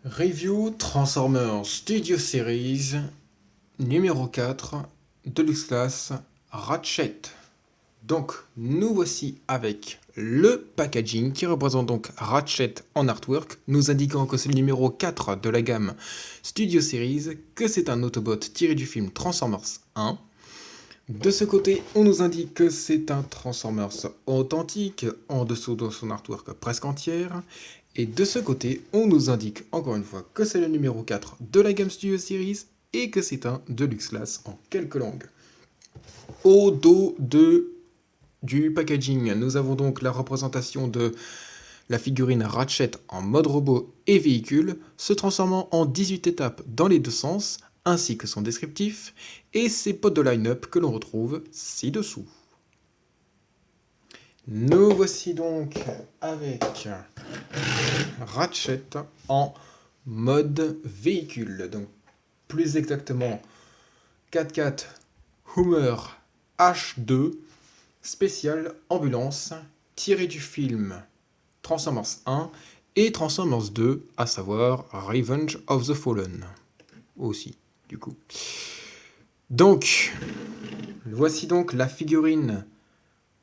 Review Transformers Studio Series numéro 4 Deluxe Class Ratchet. Donc nous voici avec le packaging qui représente donc Ratchet en artwork, nous indiquant que c'est le numéro 4 de la gamme Studio Series, que c'est un Autobot tiré du film Transformers 1. De ce côté, on nous indique que c'est un Transformers authentique, en dessous de son artwork presque entière. Et de ce côté, on nous indique encore une fois que c'est le numéro 4 de la gamme Studio Series et que c'est un Deluxe Class en quelques langues. Au dos du packaging, nous avons donc la représentation de la figurine Ratchet en mode robot et véhicule, se transformant en 18 étapes dans les deux sens, ainsi que son descriptif, et ses pods de line-up que l'on retrouve ci-dessous. Nous voici donc avec Ratchet en mode véhicule, donc plus exactement 4x4 Hummer H2 spécial ambulance tiré du film Transformers 1 et Transformers 2, à savoir Revenge of the Fallen aussi du coup. Donc voici donc la figurine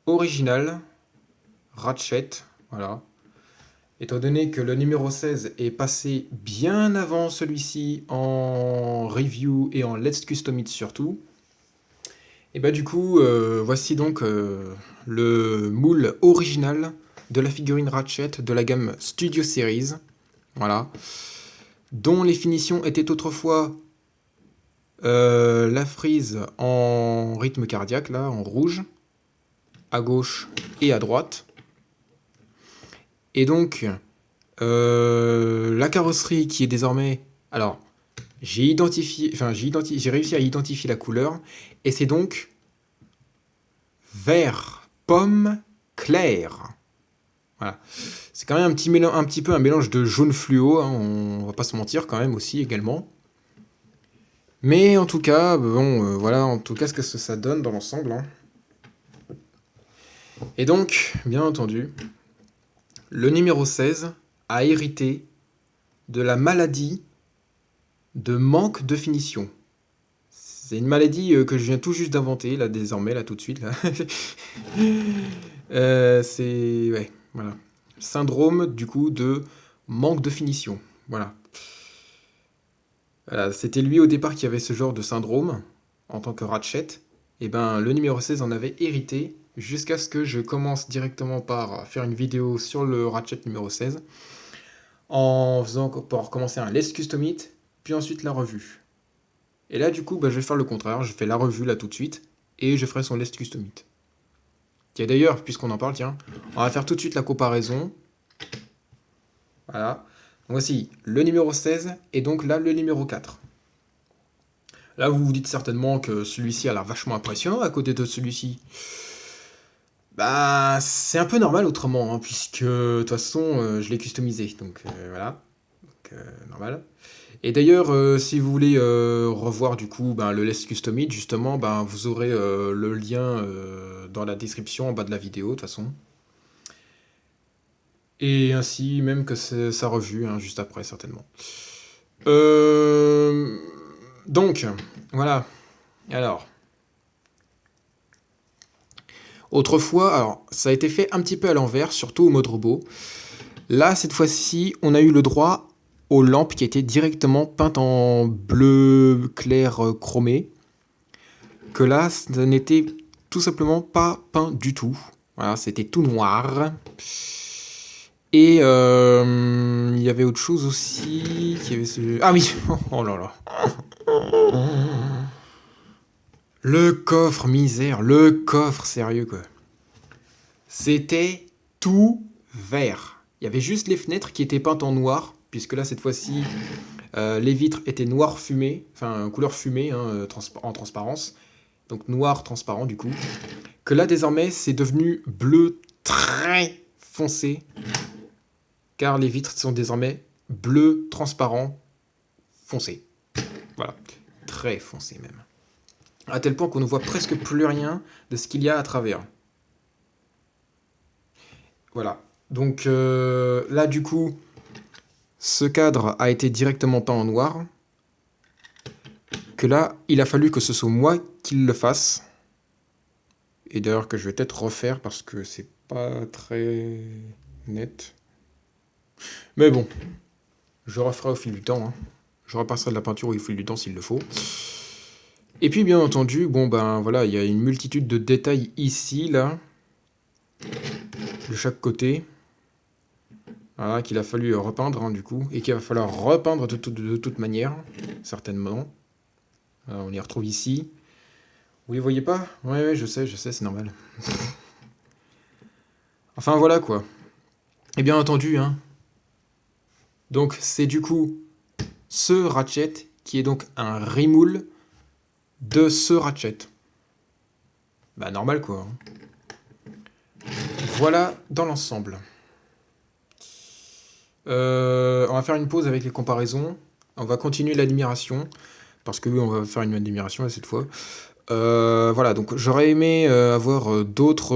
originale Ratchet, voilà. Étant donné que le numéro 16 est passé bien avant celui-ci en review et en Let's Custom It surtout, et bah du coup, voici donc le moule original de la figurine Ratchet de la gamme Studio Series, voilà, dont les finitions étaient autrefois la frise en rythme cardiaque, là, en rouge, à gauche et à droite. Et donc, la carrosserie qui est désormais... Alors, j'ai réussi à identifier la couleur, et c'est donc vert pomme clair. Voilà. C'est quand même un petit peu un mélange de jaune fluo, hein, on va pas se mentir quand même aussi également. Mais en tout cas, bon, voilà, en tout cas ce que ça donne dans l'ensemble. Hein. Et donc, bien entendu, le numéro 16 a hérité de la maladie de manque de finition. C'est une maladie que je viens tout juste d'inventer, là, désormais, là, tout de suite, là. C'est... Ouais, voilà. Syndrome, du coup, de manque de finition. Voilà. Voilà, c'était lui, au départ, qui avait ce genre de syndrome, en tant que Ratchet. Et ben, le numéro 16 en avait hérité, jusqu'à ce que je commence directement par faire une vidéo sur le Ratchet numéro 16, pour commencer un Let's Custom It, puis ensuite la revue. Et là, du coup, bah, je vais faire le contraire. Je fais la revue là tout de suite. Et je ferai son Let's Custom It. Tiens, d'ailleurs, puisqu'on en parle, tiens, on va faire tout de suite la comparaison. Voilà. Donc voici le numéro 16 et donc là le numéro 4. Là, vous vous dites certainement que celui-ci a l'air vachement impressionnant à côté de celui-ci. Bah, c'est un peu normal autrement, hein, puisque de toute façon, je l'ai customisé. Donc voilà. Donc, normal. Et d'ailleurs, si vous voulez revoir du coup le Let's Custom It, justement, vous aurez le lien dans la description en bas de la vidéo, de toute façon. Et ainsi même que c'est sa revue, hein, juste après, certainement. Donc, voilà. Alors. Autrefois, alors, ça a été fait un petit peu à l'envers, surtout au mode robot. Là, cette fois-ci, on a eu le droit aux lampes qui étaient directement peintes en bleu clair chromé. Que là, ça n'était tout simplement pas peint du tout. Voilà, c'était tout noir. Et il y avait autre chose aussi. Ah oui. Oh là là. Le coffre, misère. Le coffre, sérieux quoi. C'était tout vert. Il y avait juste les fenêtres qui étaient peintes en noir, puisque là, cette fois-ci, les vitres étaient noir fumé, enfin couleur fumée, hein, en transparence. Donc noir transparent du coup. Que là, désormais, c'est devenu bleu très foncé, car les vitres sont désormais bleu transparent foncé. Voilà, très foncé même. À tel point qu'on ne voit presque plus rien de ce qu'il y a à travers. Voilà. Donc là, du coup, ce cadre a été directement peint en noir, que là, il a fallu que ce soit moi qui le fasse. Et d'ailleurs que je vais peut-être refaire parce que c'est pas très net. Mais bon, je referai au fil du temps. Hein. Je repasserai de la peinture au fil du temps s'il le faut. Et puis bien entendu, bon ben voilà, il y a une multitude de détails ici, là, de chaque côté. Voilà, qu'il a fallu repeindre hein, du coup, et qu'il va falloir repeindre de toute manière, certainement. On les retrouve ici. Vous les voyez pas? Ouais, je sais, c'est normal. Enfin voilà quoi. Et bien entendu, hein. Donc c'est du coup ce Ratchet qui est donc un remoule de ce Ratchet. Bah normal quoi. Voilà dans l'ensemble. On va faire une pause avec les comparaisons. On va continuer l'admiration. Parce que oui, on va faire une admiration là, cette fois. Voilà, donc j'aurais aimé avoir d'autres...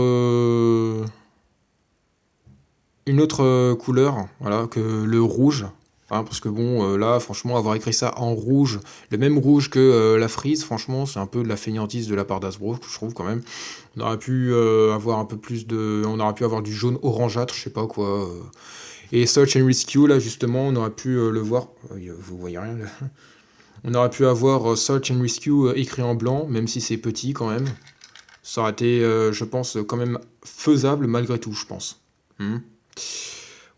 une autre couleur, voilà, que le rouge. Hein, parce que bon, là, franchement, avoir écrit ça en rouge, le même rouge que la frise, franchement, c'est un peu de la feignantise de la part d'Hasbro, je trouve quand même. On aurait pu avoir un peu plus de... On aurait pu avoir du jaune orangeâtre, je sais pas quoi. Et Search and Rescue, là, justement, on aurait pu le voir... vous voyez rien, là. On aurait pu avoir Search and Rescue écrit en blanc, même si c'est petit quand même. Ça aurait été, je pense, quand même faisable malgré tout, je pense.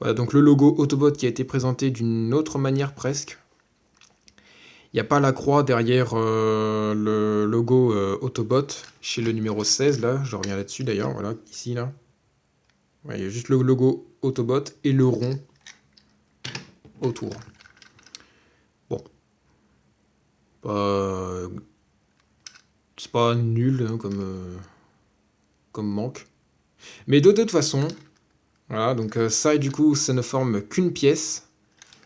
Voilà, donc le logo Autobot qui a été présenté d'une autre manière presque. Il n'y a pas la croix derrière le logo Autobot chez le numéro 16, là. Je reviens là-dessus d'ailleurs, voilà, ici, là. Ouais, il y a juste le logo Autobot et le rond autour. Bon. C'est pas nul hein, comme manque. Mais de toute façon, voilà, donc ça et du coup, ça ne forme qu'une pièce.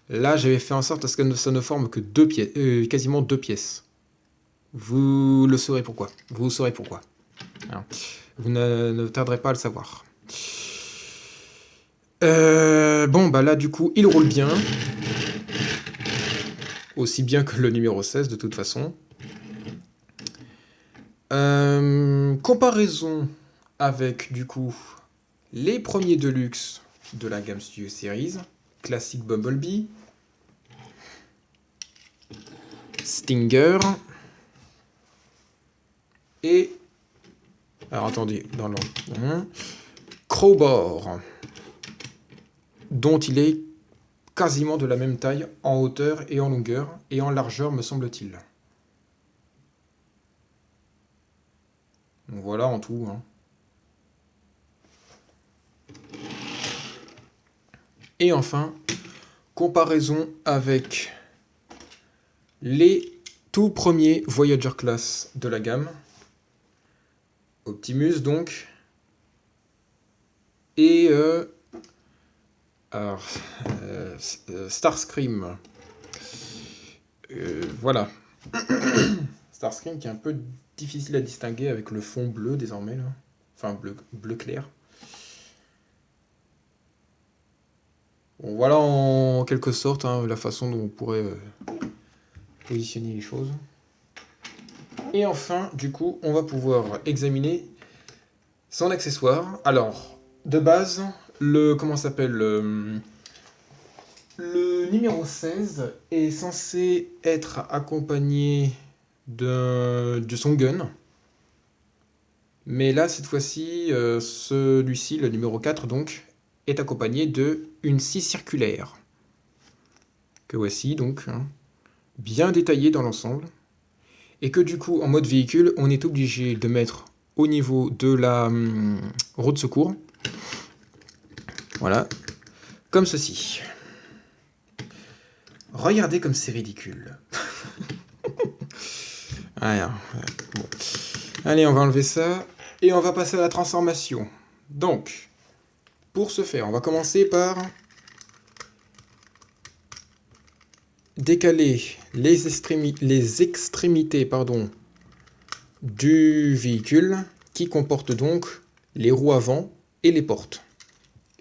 Là, j'avais fait en sorte à ce que ça ne forme que deux pièces, quasiment deux pièces. Vous le saurez pourquoi. Vous saurez pourquoi. Hein. Vous ne tarderez pas à le savoir. Bon, bah là, du coup, il roule bien. Aussi bien que le numéro 16, de toute façon. Comparaison avec, du coup, les premiers Deluxe de la gamme Studio Series. Classic Bumblebee. Stinger. Et... Alors, attendez, dans l'ordre. Crowbar. Dont il est quasiment de la même taille en hauteur et en longueur, et en largeur, me semble-t-il. Donc voilà en tout. Hein. Et enfin, comparaison avec les tout premiers Voyager Class de la gamme. Optimus donc. Et Starscream. Voilà. Starscream qui est un peu difficile à distinguer avec le fond bleu désormais. Là. Enfin bleu clair. Bon, voilà en quelque sorte hein, la façon dont on pourrait positionner les choses. Et enfin, du coup, on va pouvoir examiner son accessoire. Alors, de base, le numéro 16 est censé être accompagné de son gun. Mais là, cette fois-ci, celui-ci, le numéro 4, donc, est accompagné d'une scie circulaire. Que voici, donc, hein, bien détaillée dans l'ensemble. Et que du coup, en mode véhicule, on est obligé de mettre au niveau de la roue de secours. Voilà, comme ceci. Regardez comme c'est ridicule. Voilà. Bon. Allez, on va enlever ça. Et on va passer à la transformation. Donc, pour ce faire, on va commencer par décaler les extrémités du véhicule qui comporte donc les roues avant et les portes.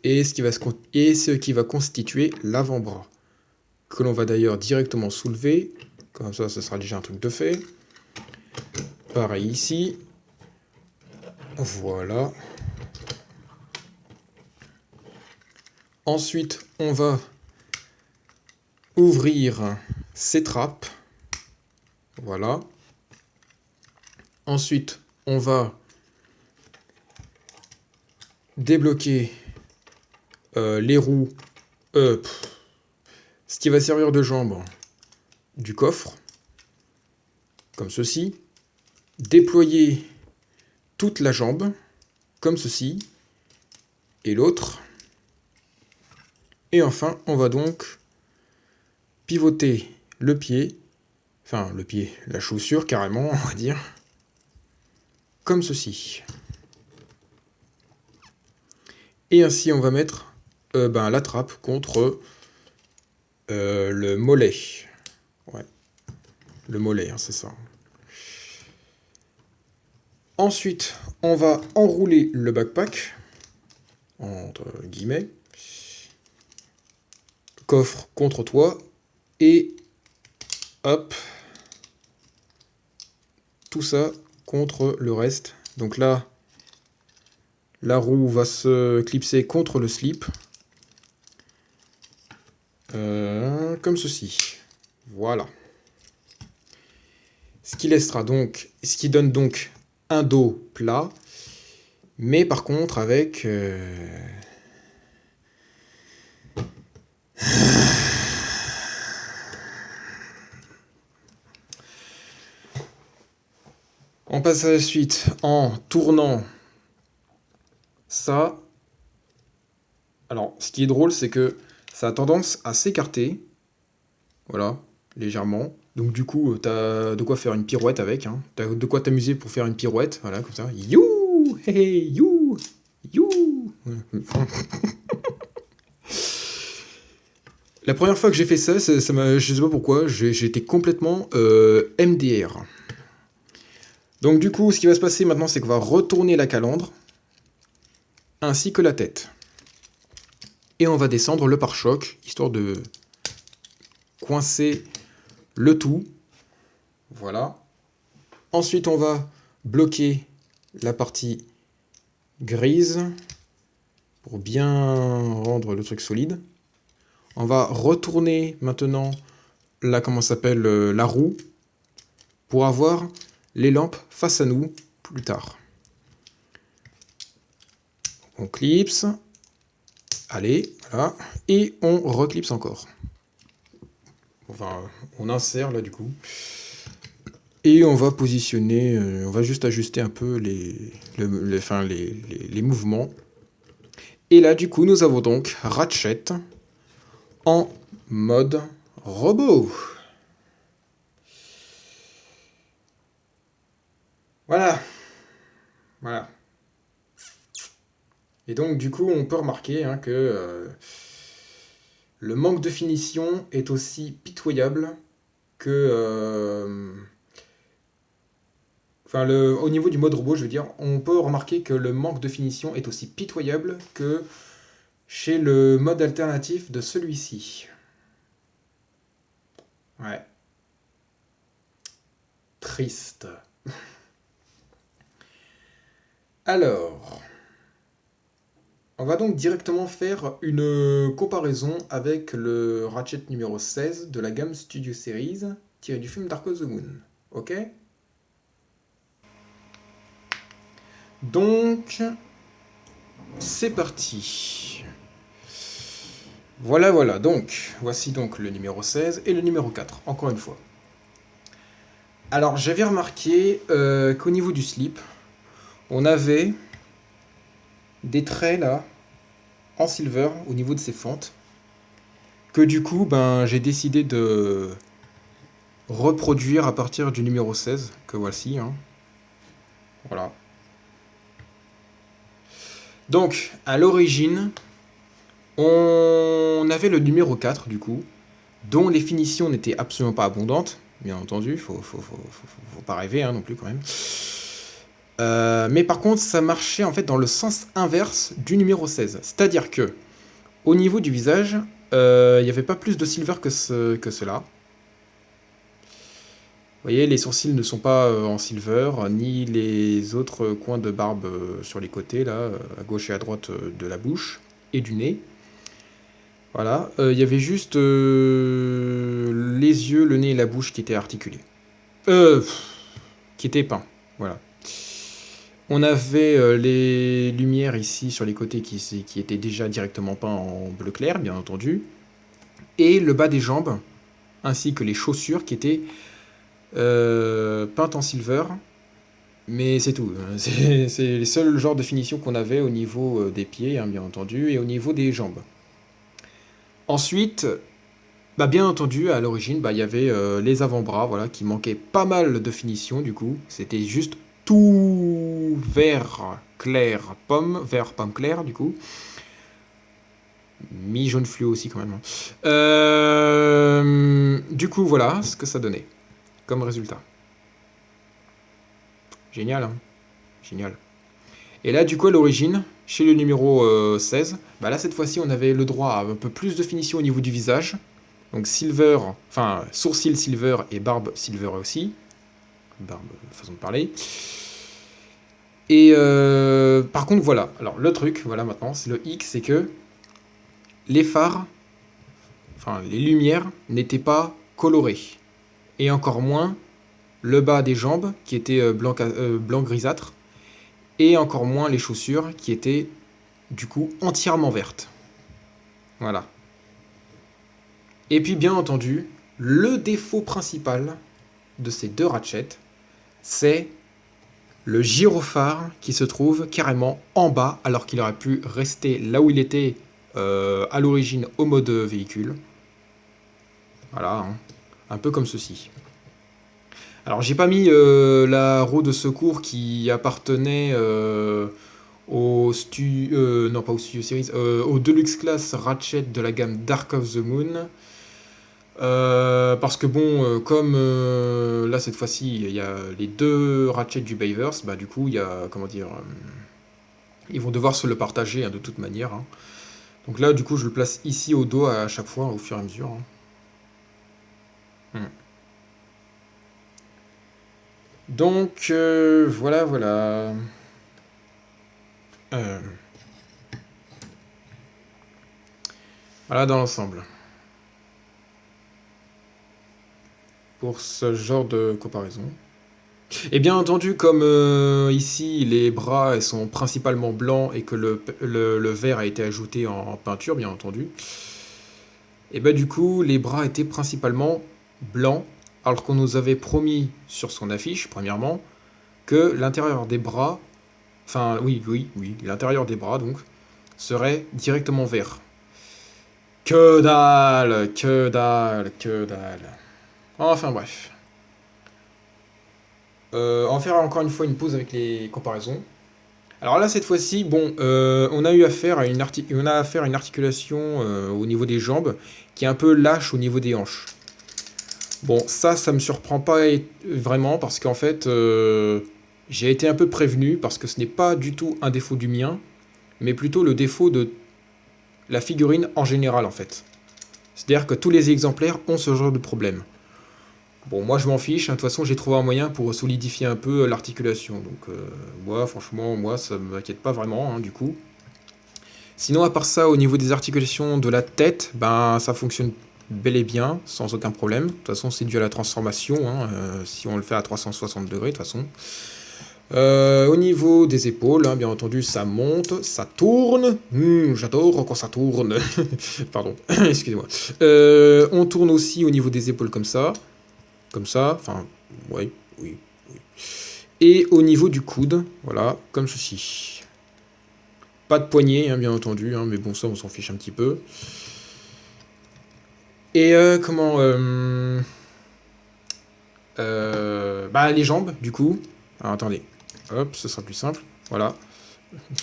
Et ce qui va constituer l'avant-bras. que l'on va d'ailleurs directement soulever. Comme ça, ce sera déjà un truc de fait. Pareil ici. Voilà. Ensuite, on va ouvrir ces trappes. Voilà. Ensuite, on va débloquer les roues, ce qui va servir de jambe du coffre, comme ceci. Déployer toute la jambe, comme ceci, et l'autre. Et enfin, on va donc pivoter le pied, enfin le pied, la chaussure carrément, on va dire, comme ceci. Et ainsi, on va mettre la trappe contre le mollet. Ouais, le mollet, hein, c'est ça. Ensuite, on va enrouler le backpack, entre guillemets, coffre contre toi, et hop, tout ça contre le reste. Donc là, la roue va se clipser contre le slip, comme ceci. Voilà. Ce qui donne donc un dos plat, mais par contre avec on passe à la suite en tournant ça. Alors, ce qui est drôle, c'est que ça a tendance à s'écarter, voilà, légèrement. Donc du coup, t'as de quoi faire une pirouette avec, hein. T'as de quoi t'amuser pour faire une pirouette, voilà, comme ça. You, hey, you, you. La première fois que j'ai fait ça, je sais pas pourquoi, j'ai été complètement MDR. Donc du coup, ce qui va se passer maintenant, c'est qu'on va retourner la calandre, ainsi que la tête. Et on va descendre le pare-choc, histoire de coincer le tout. Voilà. Ensuite, on va bloquer la partie grise pour bien rendre le truc solide. On va retourner maintenant la roue pour avoir les lampes face à nous plus tard. On clipse. Allez, voilà. Et on reclipse encore. Enfin, on insère là du coup. Et on va positionner, on va juste ajuster un peu les mouvements. Et là du coup, nous avons donc Ratchet en mode robot. Voilà. Voilà. Et donc du coup, on peut remarquer que le manque de finition est aussi pitoyable que... au niveau du mode robot, je veux dire, on peut remarquer que le manque de finition est aussi pitoyable que chez le mode alternatif de celui-ci. Ouais. Triste. Alors, on va donc directement faire une comparaison avec le Ratchet numéro 16 de la gamme Studio Series tiré du film Dark of the Moon. Ok ? Donc, c'est parti. Voilà. Donc, voici donc le numéro 16 et le numéro 4, encore une fois. Alors, j'avais remarqué qu'au niveau du slip, on avait des traits là, en silver, au niveau de ses fentes, que du coup, j'ai décidé de reproduire à partir du numéro 16, que voici. Hein. Voilà. Donc, à l'origine, on avait le numéro 4, du coup, dont les finitions n'étaient absolument pas abondantes, bien entendu, faut pas rêver non plus quand même. Mais par contre, ça marchait en fait dans le sens inverse du numéro 16. C'est-à-dire que, au niveau du visage, il n'y avait pas plus de silver que cela. Vous voyez, les sourcils ne sont pas en silver, ni les autres coins de barbe sur les côtés, là, à gauche et à droite de la bouche et du nez. Voilà, il y avait juste les yeux, le nez et la bouche qui étaient articulés. Qui étaient peints, voilà. On avait les lumières ici sur les côtés qui étaient déjà directement peints en bleu clair, bien entendu. Et le bas des jambes, ainsi que les chaussures qui étaient peintes en silver. Mais c'est tout. C'est les seuls genres de finition qu'on avait au niveau des pieds, hein, bien entendu, et au niveau des jambes. Ensuite, bah, bien entendu, à l'origine, bah, il y avait les avant-bras, voilà, qui manquaient pas mal de finition, du coup. C'était juste tout vert pomme clair, du coup. Mi-jaune fluo aussi, quand même. Du coup, voilà ce que ça donnait comme résultat. Génial, hein. Génial. Et là, du coup, à l'origine, chez le numéro 16, bah là, cette fois-ci, on avait le droit à un peu plus de finition au niveau du visage. Donc silver, enfin sourcils silver et barbe silver aussi. Barbe, façon de parler. Et par contre, voilà. Alors le truc, voilà maintenant, c'est le X, c'est que les phares, enfin les lumières, n'étaient pas colorées. Et encore moins le bas des jambes, qui était blanc grisâtre. Et encore moins les chaussures, qui étaient du coup entièrement vertes. Voilà. Et puis bien entendu, le défaut principal de ces deux ratchets, c'est le gyrophare qui se trouve carrément en bas, alors qu'il aurait pu rester là où il était à l'origine au mode véhicule. Voilà, hein. Un peu comme ceci. Alors j'ai pas mis la roue de secours qui appartenait non pas au Studio Series, au Deluxe Class Ratchet de la gamme Dark of the Moon. Parce que bon, comme là cette fois-ci il y a les deux Ratchet du Bayverse, bah du coup il y a, comment dire, ils vont devoir se le partager hein, de toute manière. Hein. Donc là du coup je le place ici au dos à chaque fois au fur et à mesure. Hein. Donc voilà. Euh, voilà dans l'ensemble. Pour ce genre de comparaison. Et bien entendu, comme ici les bras sont principalement blancs et que le vert a été ajouté en peinture, bien entendu, et bien du coup les bras étaient principalement blancs, alors qu'on nous avait promis sur son affiche, premièrement, que l'intérieur des bras, enfin oui, l'intérieur des bras donc, serait directement vert. Que dalle. Enfin bref. On va faire encore une fois une pause avec les comparaisons. Alors là, cette fois-ci, bon, on a affaire à une articulation au niveau des jambes qui est un peu lâche au niveau des hanches. Bon, ça me surprend pas vraiment parce qu'en fait, j'ai été un peu prévenu parce que ce n'est pas du tout un défaut du mien, mais plutôt le défaut de la figurine en général en fait. C'est-à-dire que tous les exemplaires ont ce genre de problème. Bon, moi je m'en fiche, hein. De toute façon j'ai trouvé un moyen pour solidifier un peu l'articulation. Donc moi franchement, moi ça m'inquiète pas vraiment hein, du coup. Sinon à part ça, au niveau des articulations de la tête, ben ça fonctionne bel et bien, sans aucun problème. De toute façon c'est dû à la transformation, hein, si on le fait à 360 degrés de toute façon. Au niveau des épaules, hein, bien entendu, ça monte, ça tourne. J'adore quand ça tourne. Pardon, excusez-moi. On tourne aussi au niveau des épaules comme ça. Comme ça, enfin, oui. Et au niveau du coude, voilà, comme ceci. Pas de poignet, hein, bien entendu, hein, mais bon, ça, on s'en fiche un petit peu. Et bah, les jambes, du coup. Alors, attendez. Hop, ce sera plus simple. Voilà.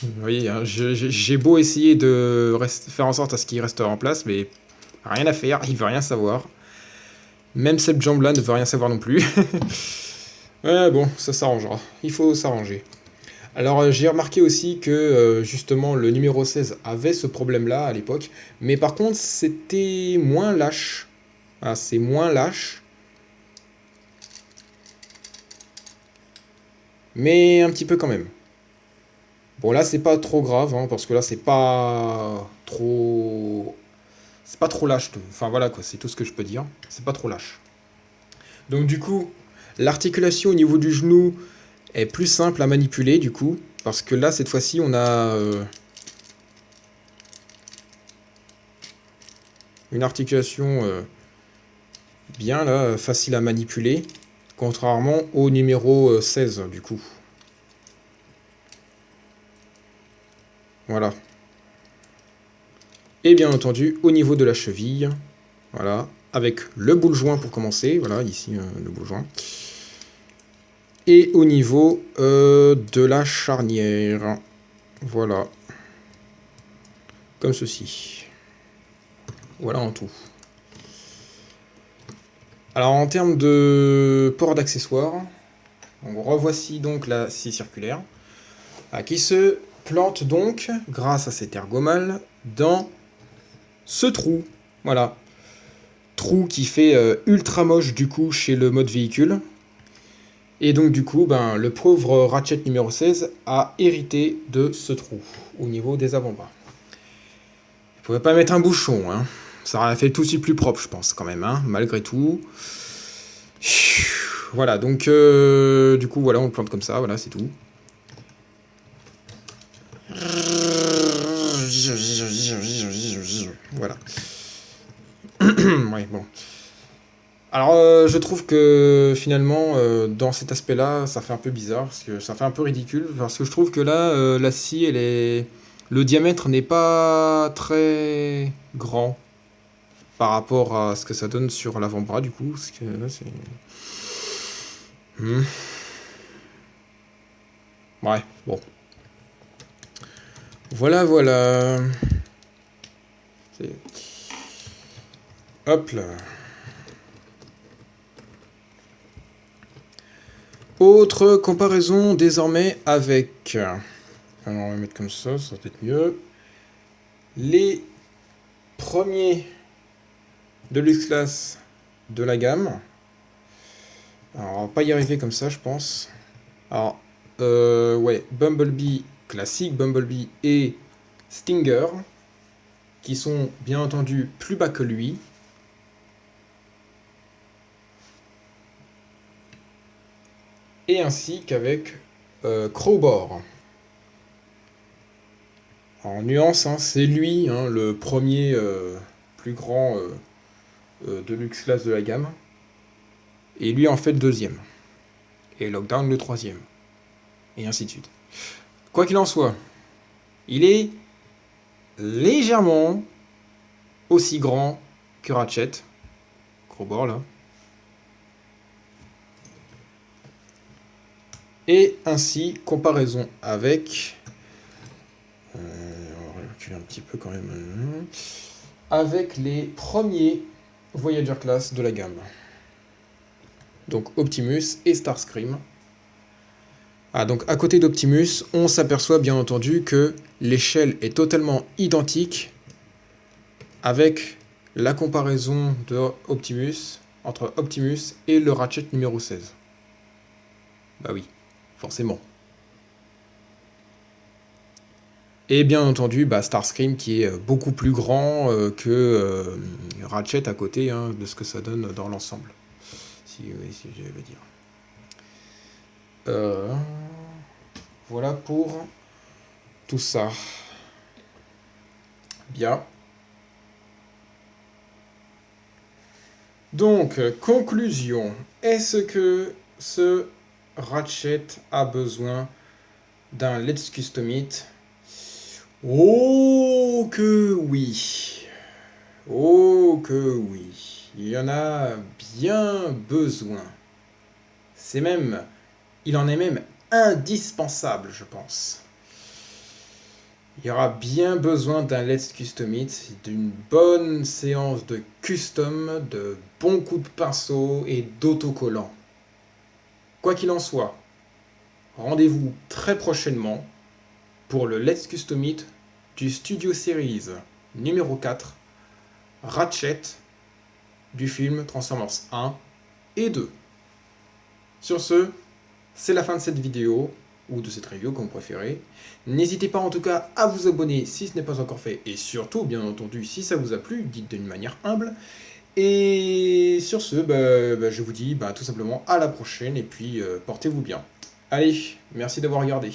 Vous voyez, hein, j'ai beau essayer de faire en sorte à ce qu'il reste en place, mais rien à faire, il veut rien savoir. Même cette jambe-là ne veut rien savoir non plus. Ouais, bon, ça s'arrangera. Il faut s'arranger. Alors j'ai remarqué aussi que justement le numéro 16 avait ce problème-là à l'époque, mais par contre c'était moins lâche. Ah, c'est moins lâche, mais un petit peu quand même. Bon là c'est pas trop grave, hein, parce que là c'est pas trop lâche. Enfin voilà quoi, c'est tout ce que je peux dire. C'est pas trop lâche. Donc du coup, l'articulation au niveau du genou est plus simple à manipuler du coup, parce que là cette fois-ci on a une articulation bien là, facile à manipuler, contrairement au numéro 16 du coup. Voilà. Et bien entendu, au niveau de la cheville, voilà, avec le boule joint pour commencer, voilà, ici le boule joint. Et au niveau de la charnière, voilà, comme ceci. Voilà en tout. Alors en termes de port d'accessoires, revoici donc la scie circulaire, qui se plante donc, grâce à cet ergomal, dans ce trou. Voilà. Trou qui fait ultra moche du coup chez le mode véhicule. Et donc du coup, ben, le pauvre Ratchet numéro 16 a hérité de ce trou au niveau des avant-bras. Il ne pouvait pas mettre un bouchon, hein. Ça aurait fait tout de suite plus propre, je pense, quand même, hein, malgré tout. Voilà, donc du coup, voilà, on le plante comme ça, voilà, c'est tout. Voilà. Ouais, bon. Alors, je trouve que finalement, dans cet aspect-là, ça fait un peu bizarre, parce que ça fait un peu ridicule, parce que je trouve que là, la scie, le diamètre n'est pas très grand par rapport à ce que ça donne sur l'avant-bras, du coup, parce que là, c'est... Ouais, bon. Voilà, voilà. Hop là. Autre comparaison désormais avec... Alors on va mettre comme ça va peut-être mieux. Les premiers Deluxe Class de la gamme. Alors on va pas y arriver comme ça je pense. Alors, ouais, Bumblebee classique, Bumblebee et Stinger, qui sont bien entendu plus bas que lui. Et ainsi qu'avec Crowbar. En nuance, hein, c'est lui, hein, le premier plus grand Deluxe Class de la gamme. Et lui en fait le deuxième. Et Lockdown le troisième. Et ainsi de suite. Quoi qu'il en soit, il est légèrement aussi grand que Ratchet. Gros bord là. Et ainsi, comparaison avec... on va reculer un petit peu quand même. Avec les premiers Voyager Class de la gamme. Donc Optimus et Starscream. Ah, donc à côté d'Optimus, on s'aperçoit bien entendu que l'échelle est totalement identique avec la comparaison de Optimus, entre Optimus et le Ratchet numéro 16. Bah oui, forcément. Et bien entendu, bah, Starscream qui est beaucoup plus grand que Ratchet à côté, hein, de ce que ça donne dans l'ensemble. Si je vais dire. Voilà pour tout ça. Bien. Donc, conclusion. Est-ce que ce Ratchet a besoin d'un Let's Custom It? Oh que oui. Oh que oui. Il y en a bien besoin. Il en est même indispensable, je pense. Il y aura bien besoin d'un Let's Custom It, d'une bonne séance de custom, de bons coups de pinceau et d'autocollants. Quoi qu'il en soit, rendez-vous très prochainement pour le Let's Custom It du Studio Series numéro 4, Ratchet, du film Transformers 1 et 2. Sur ce, c'est la fin de cette vidéo, ou de cette review comme vous préférez. N'hésitez pas en tout cas à vous abonner si ce n'est pas encore fait, et surtout, bien entendu, si ça vous a plu, dites d'une manière humble. Et sur ce, je vous dis tout simplement à la prochaine, et puis portez-vous bien. Allez, merci d'avoir regardé.